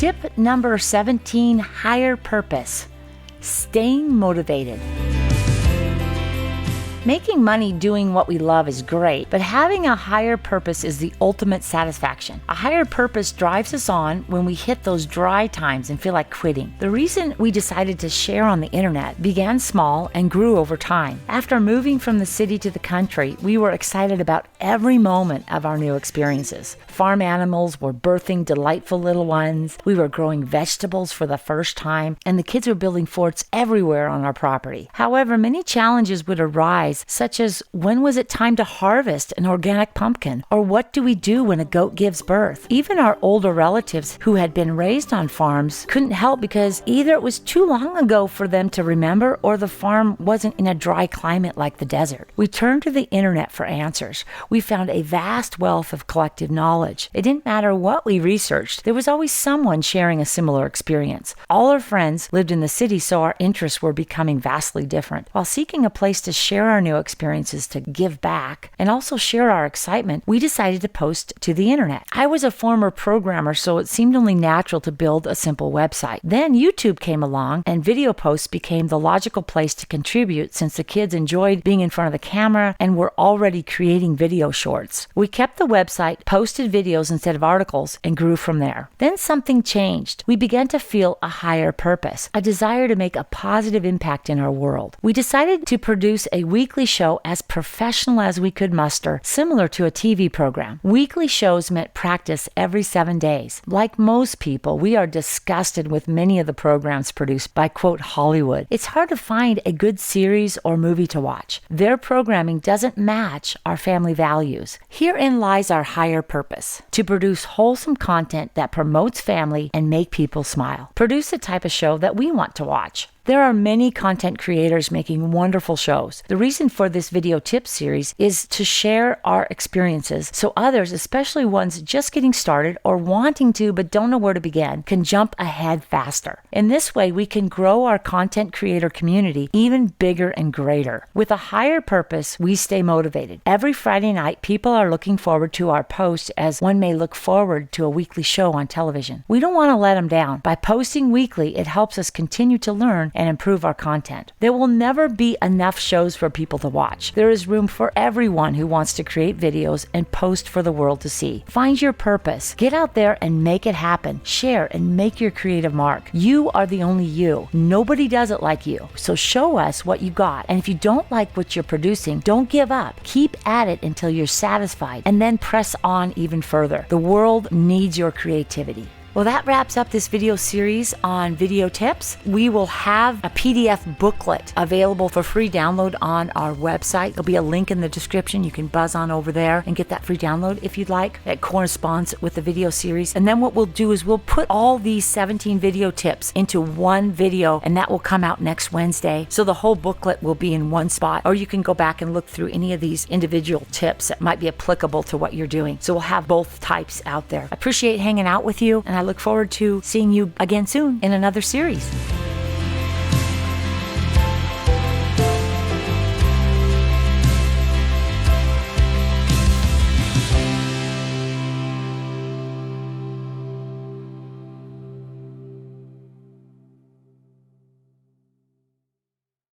Tip number 17, higher purpose. Staying motivated. Making money doing what we love is great, but having a higher purpose is the ultimate satisfaction. A higher purpose drives us on when we hit those dry times and feel like quitting. The reason we decided to share on the internet began small and grew over time. After moving from the city to the country, we were excited about every moment of our new experiences. Farm animals were birthing delightful little ones, we were growing vegetables for the first time, and the kids were building forts everywhere on our property. However, many challenges would arise, such as when was it time to harvest an organic pumpkin? Or what do we do when a goat gives birth? Even our older relatives who had been raised on farms couldn't help because either it was too long ago for them to remember or the farm wasn't in a dry climate like the desert. We turned to the internet for answers. We found a vast wealth of collective knowledge. It didn't matter what we researched, there was always someone sharing a similar experience. All our friends lived in the city, so our interests were becoming vastly different. While seeking a place to share our new experiences, to give back, and also share our excitement, we decided to post to the internet. I was a former programmer, so it seemed only natural to build a simple website. Then YouTube came along, and video posts became the logical place to contribute since the kids enjoyed being in front of the camera and were already creating video shorts. We kept the website, posted videos instead of articles, and grew from there. Then something changed. We began to feel a higher purpose, a desire to make a positive impact in our world. We decided to produce a weekly show as professional as we could muster, similar to a TV program. Weekly shows meant practice every 7 days. Like most people, we are disgusted with many of the programs produced by, quote, Hollywood. It's hard to find a good series or movie to watch. Their programming doesn't match our family values. Herein lies our higher purpose: to produce wholesome content that promotes family and make people smile. Produce a type of show that we want to watch. There are many content creators making wonderful shows. The reason for this video tip series is to share our experiences so others, especially ones just getting started or wanting to but don't know where to begin, can jump ahead faster. In this way, we can grow our content creator community even bigger and greater. With a higher purpose, we stay motivated. Every Friday night, people are looking forward to our posts as one may look forward to a weekly show on television. We don't want to let them down. By posting weekly, it helps us continue to learn and improve our content. There will never be enough shows for people to watch. There is room for everyone who wants to create videos and post for the world to see. Find your purpose. Get out there and make it happen. Share and make your creative mark. You are the only you. Nobody does it like you. So show us what you got. And if you don't like what you're producing, don't give up. Keep at it until you're satisfied and then press on even further. The world needs your creativity. Well, that wraps up this video series on video tips. We will have a PDF booklet available for free download on our website. There'll be a link in the description. You can buzz on over there and get that free download if you'd like. That corresponds with the video series. And then what we'll do is we'll put all these 17 video tips into one video, and that will come out next Wednesday. So the whole booklet will be in one spot, or you can go back and look through any of these individual tips that might be applicable to what you're doing. So we'll have both types out there. I appreciate hanging out with you, and I look forward to seeing you again soon in another series.